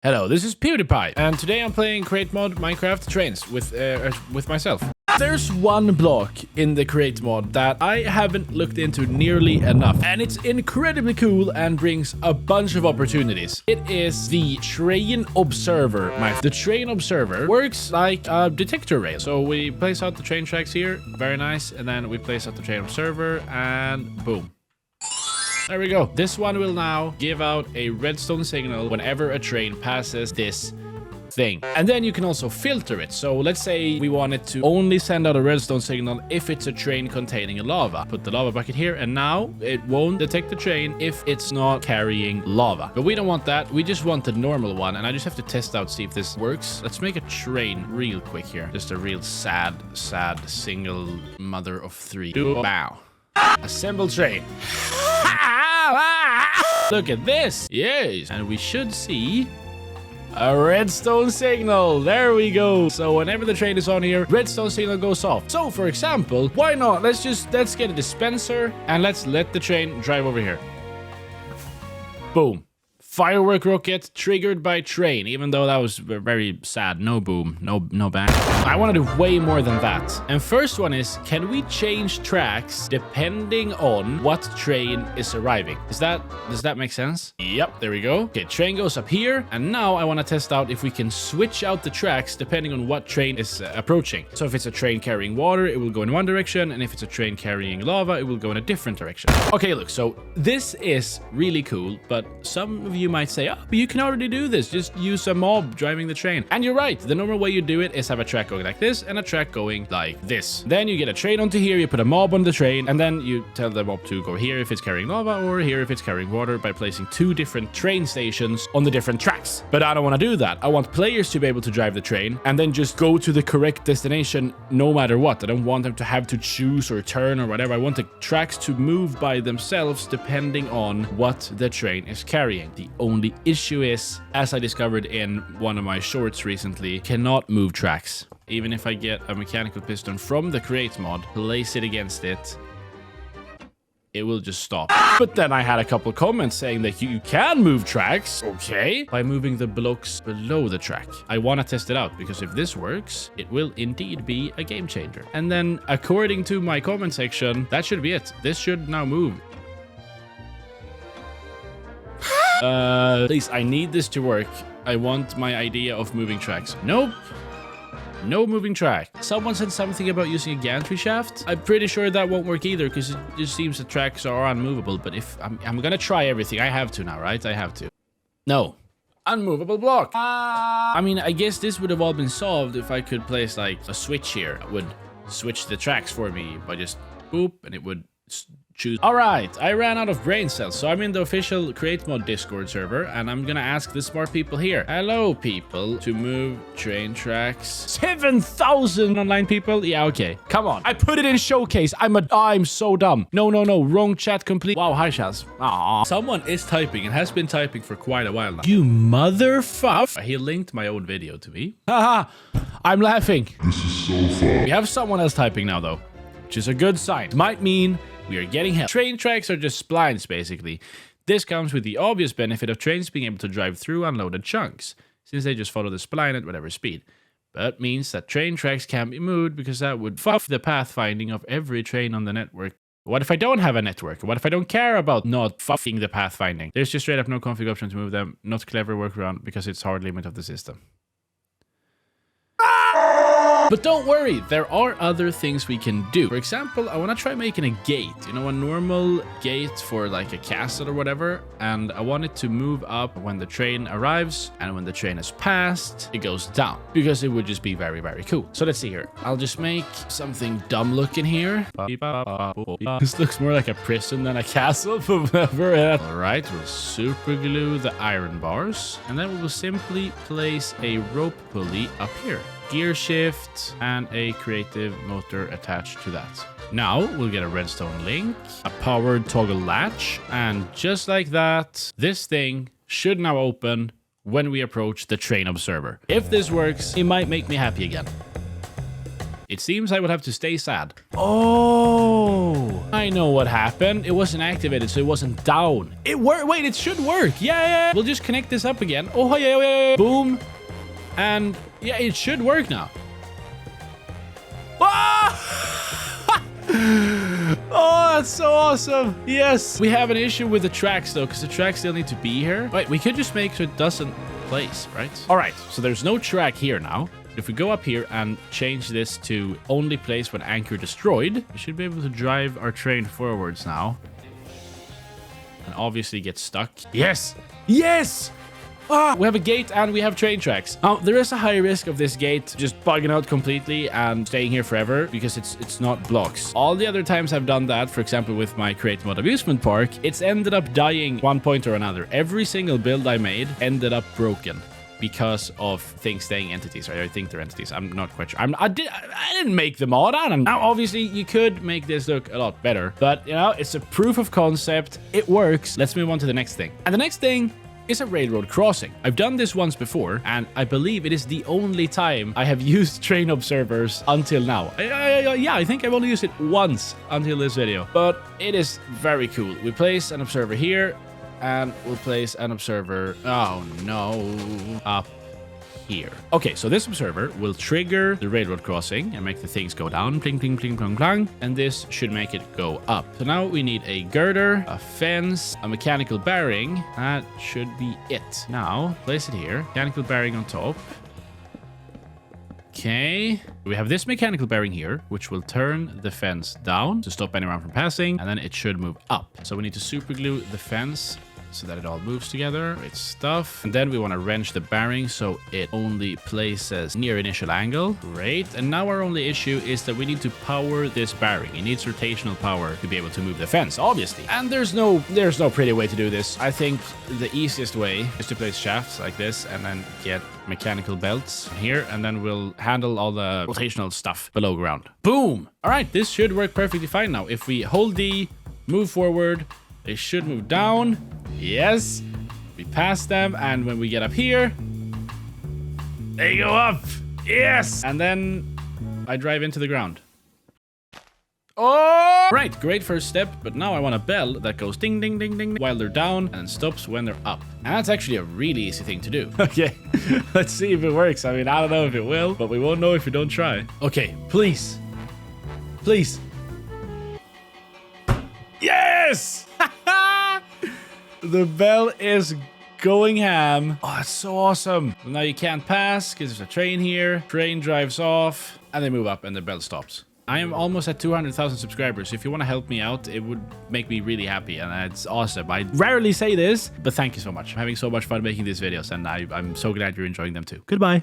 Hello, this is PewDiePie, and today I'm playing Create Mod Minecraft Trains with myself. There's one block in the Create Mod that I haven't looked into nearly enough, and it's incredibly cool and brings a bunch of opportunities. It is the Train Observer. The Train Observer works like a detector rail. So we place out the train tracks here, very nice, and then we place out the Train Observer, and boom. There we go. This one will now give out a redstone signal whenever a train passes this thing. And then you can also filter it. So let's say we wanted to only send out a redstone signal if it's a train containing lava. Put the lava bucket here, and now it won't detect the train if it's not carrying lava. But we don't want that. We just want the normal one. And I just have to test out, see if this works. Let's make a train real quick here. Just a real sad single mother of three. Wow. Assemble train. Look at this. Yes. And we should see a redstone signal. There we go. So whenever the train is on here, redstone signal goes off. So for example, why not? Let's get a dispenser and let's let the train drive over here. Boom. Firework rocket triggered by train, even though that was very sad. No boom, no bang. I want to do way more than that. And first one is, can we change tracks depending on what train is arriving? Does that make sense? Yep, there we go. Okay, train goes up here. And now I want to test out if we can switch out the tracks depending on what train is approaching. So if it's a train carrying water, it will go in one direction. And if it's a train carrying lava, it will go in a different direction. Okay, look, so this is really cool, but some of you might say, oh, but you can already do this. Just use a mob driving the train. And you're right. The normal way you do it is have a track going like this and a track going like this. Then you get a train onto here, you put a mob on the train, and then you tell the mob to go here if it's carrying lava or here if it's carrying water by placing two different train stations on the different tracks. But I don't want to do that. I want players to be able to drive the train and then just go to the correct destination no matter what. I don't want them to have to choose or turn or whatever. I want the tracks to move by themselves depending on what the train is carrying. The only issue is, as I discovered in one of my shorts recently, cannot move tracks. Even if I get a mechanical piston from the Create mod, place it against it, it will just stop. But then I had a couple comments saying that you can move tracks, okay, by moving the blocks below the track. I want to test it out, because if this works, it will indeed be a game changer. And then, according to my comment section, that should be it. This should now move. Please, I need this to work. I want my idea of moving tracks. Nope. No moving track. Someone said something about using a gantry shaft. I'm pretty sure that won't work either, because it just seems the tracks are unmovable. But if I'm gonna try everything. I have to now, right? I have to. No. Unmovable block. I mean, I guess this would have all been solved if I could place like a switch here. It would switch the tracks for me by just boop, and it would choose. All right, I ran out of brain cells, so I'm in the official Create Mod Discord server, and I'm gonna ask the smart people here. Hello, people, to move train tracks. 7,000 online people? Yeah, okay. Come on. I put it in showcase. I'm so dumb. No. Wrong chat complete. Wow, hi, Shalz. Aww. Someone is typing and has been typing for quite a while now. You motherfucker. He linked my old video to me. Haha. I'm laughing. This is so fun. We have someone else typing now, though, which is a good sign. Might mean we are getting help. Train tracks are just splines, basically. This comes with the obvious benefit of trains being able to drive through unloaded chunks, since they just follow the spline at whatever speed. But means that train tracks can be moved, because that would fuck the pathfinding of every train on the network. What if I don't have a network? What if I don't care about not fucking the pathfinding? There's just straight up no config option to move them. Not clever workaround, because it's hard limit of the system. But don't worry, there are other things we can do. For example, I want to try making a gate, you know, a normal gate for like a castle or whatever. And I want it to move up when the train arrives, and when the train has passed, it goes down, because it would just be very, very cool. So let's see here. I'll just make something dumb looking here. This looks more like a prison than a castle. All right, we'll super glue the iron bars, and then we will simply place a rope pulley up here. Gear shift, and a creative motor attached to that. Now we'll get a redstone link, a powered toggle latch, and just like that, this thing should now open when we approach the train observer. If this works, it might make me happy again. It seems I would have to stay sad. Oh, I know what happened. It wasn't activated, so it wasn't down. It worked. Wait, it should work. Yeah. We'll just connect this up again. Oh, yeah. Boom. And yeah, it should work now. Oh, that's so awesome. Yes. We have an issue with the tracks, though, because the tracks still need to be here. Wait, we could just make so it doesn't place, right? All right, so there's no track here now. If we go up here and change this to only place when anchor destroyed, we should be able to drive our train forwards now. And obviously get stuck. Yes! Yes! Ah, we have a gate and we have train tracks. Now, there is a high risk of this gate just bugging out completely and staying here forever because it's not blocks. All the other times I've done that, for example, with my Create Mod amusement park, it's ended up dying one point or another. Every single build I made ended up broken because of things staying entities, right? I think they're entities. I'm not quite sure. I didn't make the mod. I don't know. Now, obviously, you could make this look a lot better, but, you know, it's a proof of concept. It works. Let's move on to the next thing. And the next thing is a railroad crossing. I've done this once before, and I believe it is the only time I have used train observers until now. Yeah, I think I've only used it once until this video, but it is very cool. We place an observer here, and we'll place an observer, oh no, up here. Okay, so this observer will trigger the railroad crossing and make the things go down, pling, pling, pling, pling, pling, and this should make it go up. So now we need a girder, a fence, a mechanical bearing. That should be it. Now, place it here. Mechanical bearing on top. Okay, we have this mechanical bearing here, which will turn the fence down to stop anyone from passing, and then it should move up. So we need to super glue the fence so that it all moves together. It's stuff. And then we want to wrench the bearing so it only places near initial angle. Great. And now our only issue is that we need to power this bearing. It needs rotational power to be able to move the fence, obviously. And there's no pretty way to do this. I think the easiest way is to place shafts like this and then get mechanical belts here, and then we'll handle all the rotational stuff below ground. Boom! All right, this should work perfectly fine now. If we hold D, move forward, they should move down. Yes, we pass them, and when we get up here, they go up. Yes, and then I drive into the ground. Oh, right, great first step, but now I want a bell that goes ding, ding, ding, ding while they're down and stops when they're up. And that's actually a really easy thing to do. Okay, let's see if it works. I mean, I don't know if it will, but we won't know if we don't try. Okay, please. Please. Yes! The bell is going ham. Oh, that's so awesome. Well, now you can't pass because there's a train here. Train drives off and they move up and the bell stops. I am almost at 200,000 subscribers. If you want to help me out, it would make me really happy, and it's awesome. I rarely say this, but thank you so much. I'm having so much fun making these videos, and I'm so glad you're enjoying them too. Goodbye.